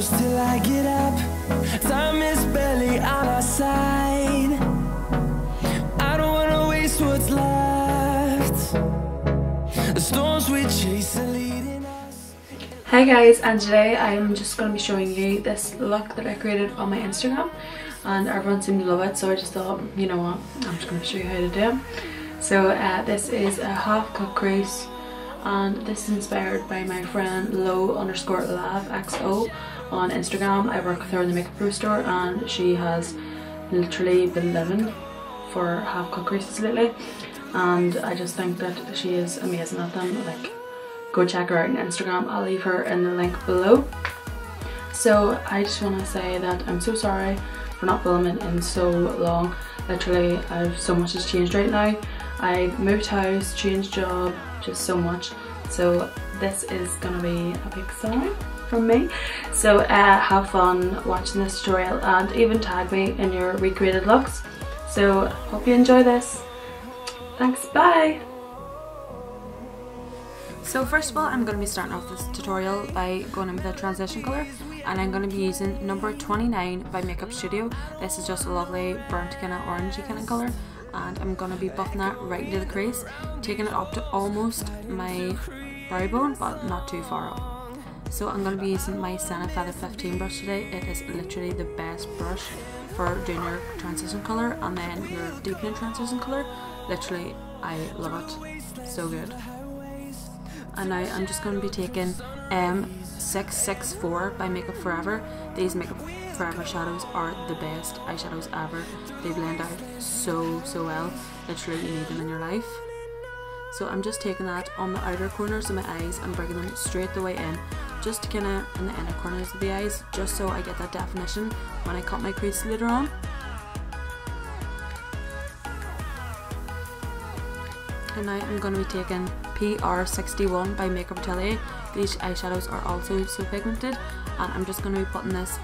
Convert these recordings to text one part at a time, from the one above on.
close till I get up. Time is barely on our side. I don't wanna waste what's left. The storms we chase are leading us. Hi guys, and today I'm just going to be showing you this look that I created on my Instagram, and everyone seemed to love it, so I just thought, you know what, I'm just going to show you how to do it. So this is a half cut crease, and this is inspired by my friend low_lav_xo on Instagram. I work with her in the makeup pro store, and she has literally been living for half cut creases lately, and I just think that she is amazing at them. Like, go check her out on Instagram. I'll leave her in the link below. So I just want to say that I'm so sorry for not filming in so long. Literally, so much has changed right now. I've moved house, changed job, just so much. So this is gonna be a big sign from me. So have fun watching this tutorial, and even tag me in your recreated looks. So hope you enjoy this. Thanks, bye! So first of all, I'm going to be starting off this tutorial by going in with a transition colour, and I'm going to be using number 29 by Makeup Studio. This is just a lovely burnt kind of orangey kind of colour, and I'm going to be buffing that right into the crease, taking it up to almost my brow bone but not too far up. So I'm going to be using my Senna Feather 15 brush today. It is literally the best brush for doing your transition colour and then your deepening transition colour. Literally, I love it. So good. And now I'm just going to be taking M664 by Makeup Forever. These Makeup Forever shadows are the best eyeshadows ever. They blend out so well. Literally, you need them in your life. So I'm just taking that on the outer corners of my eyes and bringing them straight the way in, just kind of in the inner corners of the eyes, just so I get that definition when I cut my crease later on. And now I'm going to be taking PR61 by Makeup Atelier. These eyeshadows are also so pigmented, and I'm just going to be putting this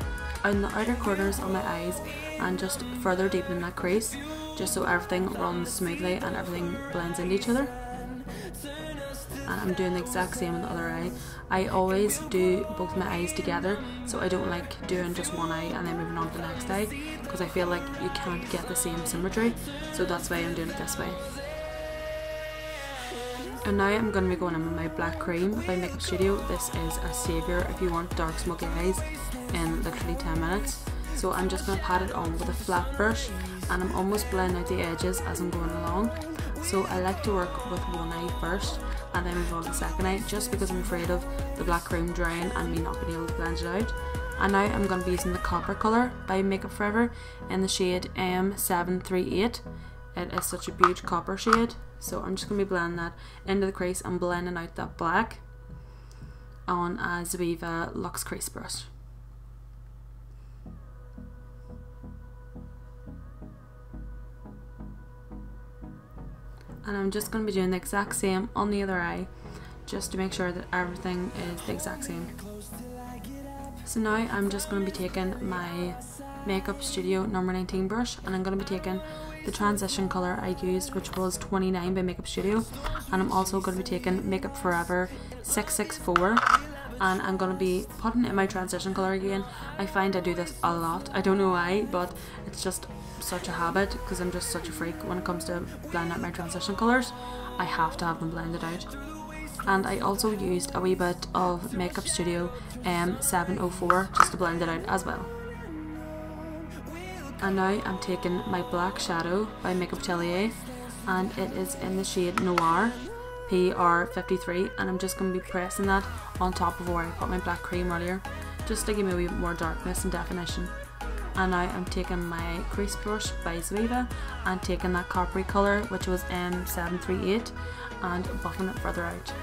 on the outer corners of my eyes and just further deepening that crease, just so everything runs smoothly and everything blends into each other. And I'm doing the exact same in the other eye. I always do both my eyes together, so I don't like doing just one eye and then moving on to the next eye, because I feel like you can't get the same symmetry, so that's why I'm doing it this way. And now I'm going to be going in with my Black Cream by Makeup Studio. This is a saviour if you want dark smoky eyes in literally 10 minutes. So I'm just going to pat it on with a flat brush, and I'm almost blending out the edges as I'm going along. So I like to work with one eye first and then move on to the second eye, just because I'm afraid of the black cream drying and me not being able to blend it out. And now I'm going to be using the Copper colour by Makeup Forever in the shade M738. It is such a huge copper shade, so I'm just going to be blending that into the crease and blending out that black on a Zoeva Luxe Crease brush. And I'm just going to be doing the exact same on the other eye, just to make sure that everything is the exact same. So now I'm just going to be taking my Makeup Studio number 19 brush, and I'm going to be taking the transition colour I used, which was 29 by Makeup Studio, and I'm also going to be taking Makeup Forever 664, and I'm going to be putting in my transition colour again. I find I do this a lot, I don't know why, but it's just such a habit because I'm just such a freak when it comes to blending out my transition colours. I have to have them blended out. And I also used a wee bit of Makeup Studio M704 just to blend it out as well. And now I'm taking my black shadow by Makeup Atelier, and it is in the shade Noir, PR53, and I'm just going to be pressing that on top of where I put my black cream earlier, just to give me a wee bit more darkness and definition. And now I'm taking my crease brush by Zoeva and taking that coppery colour, which was M738, and buffing it further out.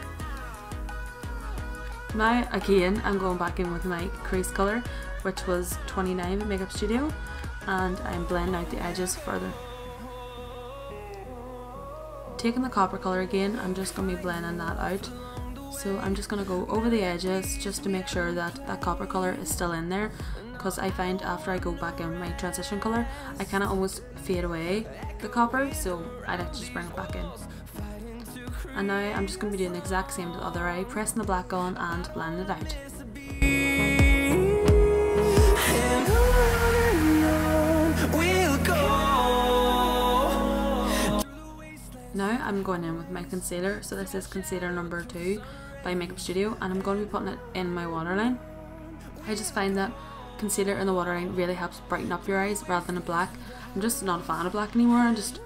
Now again I'm going back in with my crease colour, which was 29 in Makeup Studio, and I'm blending out the edges further. Taking the copper colour again, I'm just going to be blending that out. So I'm just going to go over the edges just to make sure that that copper colour is still in there, because I find after I go back in my transition colour, I kind of almost fade away the copper, so I like to just bring it back in. And now I'm just going to be doing the exact same to the other eye, pressing the black on and blending it out. I'm going in with my concealer. So this is concealer number 2 by Makeup Studio, and I'm going to be putting it in my waterline. I just find that concealer in the waterline really helps brighten up your eyes rather than a black. I'm just not a fan of black anymore. I just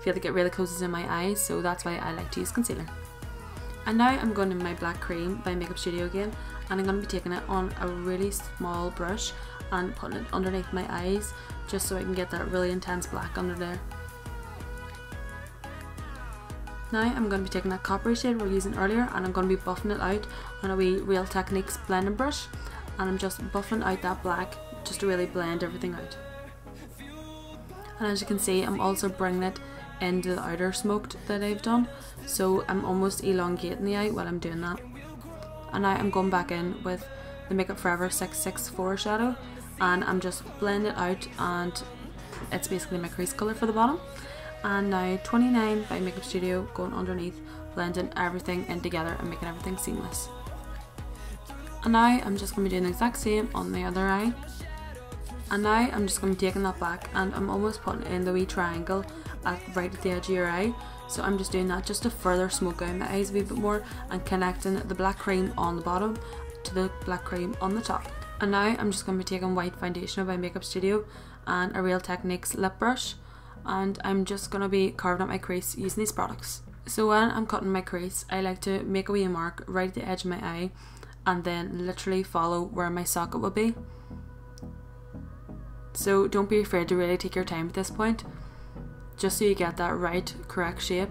feel like it really closes in my eyes, so that's why I like to use concealer. And now I'm going in my black cream by Makeup Studio again, and I'm going to be taking it on a really small brush and putting it underneath my eyes just so I can get that really intense black under there. Now I'm going to be taking that coppery shade we were using earlier, and I'm going to be buffing it out on a wee Real Techniques blending brush, and I'm just buffing out that black just to really blend everything out. And as you can see, I'm also bringing it into the outer smoked that I've done, so I'm almost elongating the eye while I'm doing that. And now I'm going back in with the Makeup Forever 664 shadow, and I'm just blending it out, and it's basically my crease colour for the bottom. And now 29 by Makeup Studio going underneath, blending everything in together and making everything seamless. And now I'm just going to be doing the exact same on the other eye. And now I'm just going to be taking that black, and I'm almost putting in the wee triangle right at the edge of your eye. So I'm just doing that just to further smoke out my eyes a wee bit more, and connecting the black cream on the bottom to the black cream on the top. And now I'm just going to be taking white foundation by Makeup Studio and a Real Techniques lip brush, and I'm just going to be carving out my crease using these products. So when I'm cutting my crease, I like to make a wee mark right at the edge of my eye and then literally follow where my socket would be. So don't be afraid to really take your time at this point, just so you get that right, correct shape.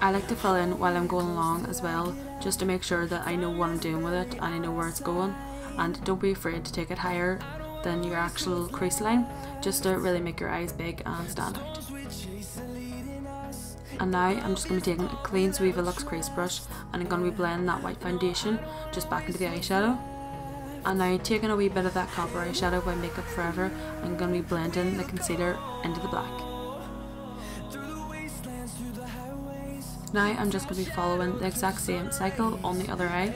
I like to fill in while I'm going along as well, just to make sure that I know what I'm doing with it and I know where it's going. And don't be afraid to take it higher than your actual crease line, just to really make your eyes big and stand out. And now I'm just going to be taking a clean Suiva Luxe crease brush, and I'm going to be blending that white foundation just back into the eyeshadow. And now taking a wee bit of that copper eyeshadow by Makeup Forever, I'm going to be blending the concealer into the black. Now I'm just going to be following the exact same cycle on the other eye.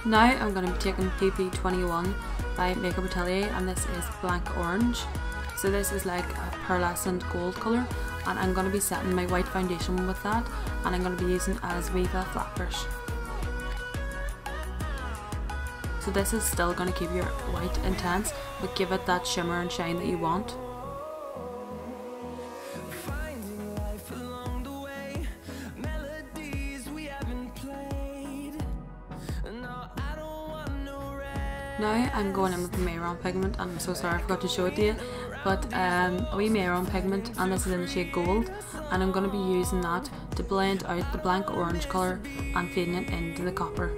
Now I'm going to be taking PP21 by Makeup Atelier, and this is Blanc Orange. So this is like a pearlescent gold colour, and I'm going to be setting my white foundation with that, and I'm going to be using as Viva flat brush. So this is still going to keep your white intense, but give it that shimmer and shine that you want. Now I'm going in with the Mehron pigment, and I'm so sorry I forgot to show it to you, but a wee Mehron pigment, and this is in the shade Gold, and I'm going to be using that to blend out the Blanc Orange colour and fading it into the copper.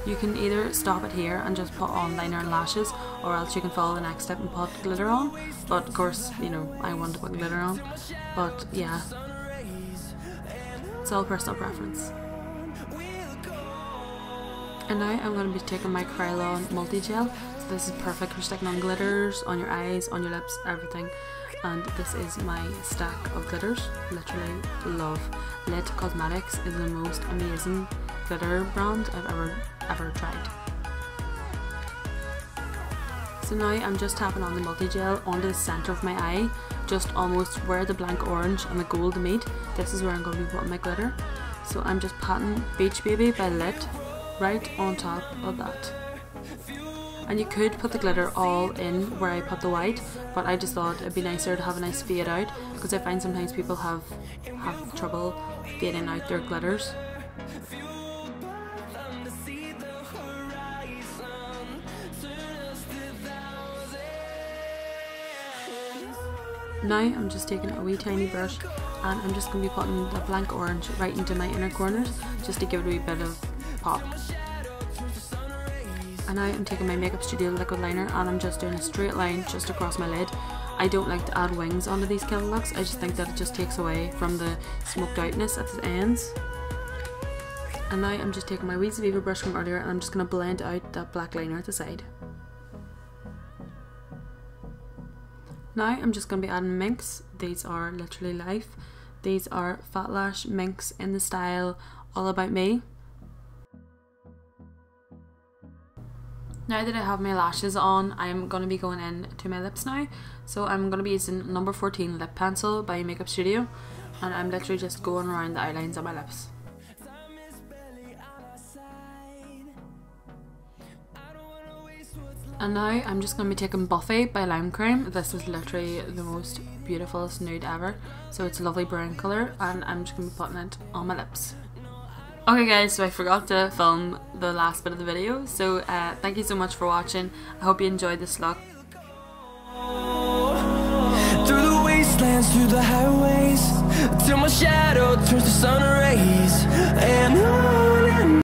You can either stop it here and just put on liner and lashes, or else you can follow the next step and put glitter on, but of course, you know, I want to put glitter on, but yeah, it's all personal preference. And now I'm going to be taking my Krylon Multi Gel. So this is perfect for sticking on glitters, on your eyes, on your lips, everything. And this is my stack of glitters. Literally love. Lit Cosmetics is the most amazing glitter brand I've ever tried. So now I'm just tapping on the Multi Gel onto the centre of my eye, just almost where the Blanc Orange and the Gold meet. This is where I'm going to be putting my glitter. So I'm just patting Beach Baby by Lit right on top of that. And you could put the glitter all in where I put the white, but I just thought it'd be nicer to have a nice fade out, because I find sometimes people have trouble fading out their glitters. Now I'm just taking a wee tiny brush, and I'm just going to be putting the Blanc Orange right into my inner corners, just to give it a wee bit of pop. And now I'm taking my Makeup Studio liquid liner, and I'm just doing a straight line just across my lid. I don't like to add wings onto these kind of looks. I just think that it just takes away from the smoked outness at the ends. And now I'm just taking my wee Viva brush from earlier, and I'm just going to blend out that black liner at the side. Now I'm just going to be adding minx. These are literally life. These are Fat Lash minx in the style All About Me. Now that I have my lashes on, I'm going to be going in to my lips now. So I'm going to be using number 14 lip pencil by Makeup Studio, and I'm literally just going around the outlines of my lips. And now I'm just going to be taking Buffy by Limecrime. This is literally the most beautiful nude ever. So it's a lovely brown colour, and I'm just going to be putting it on my lips. Okay guys, so I forgot to film the last bit of the video, so thank you so much for watching. I hope you enjoyed this look. Through the wastelands, through the highways, till my shadow turns to sun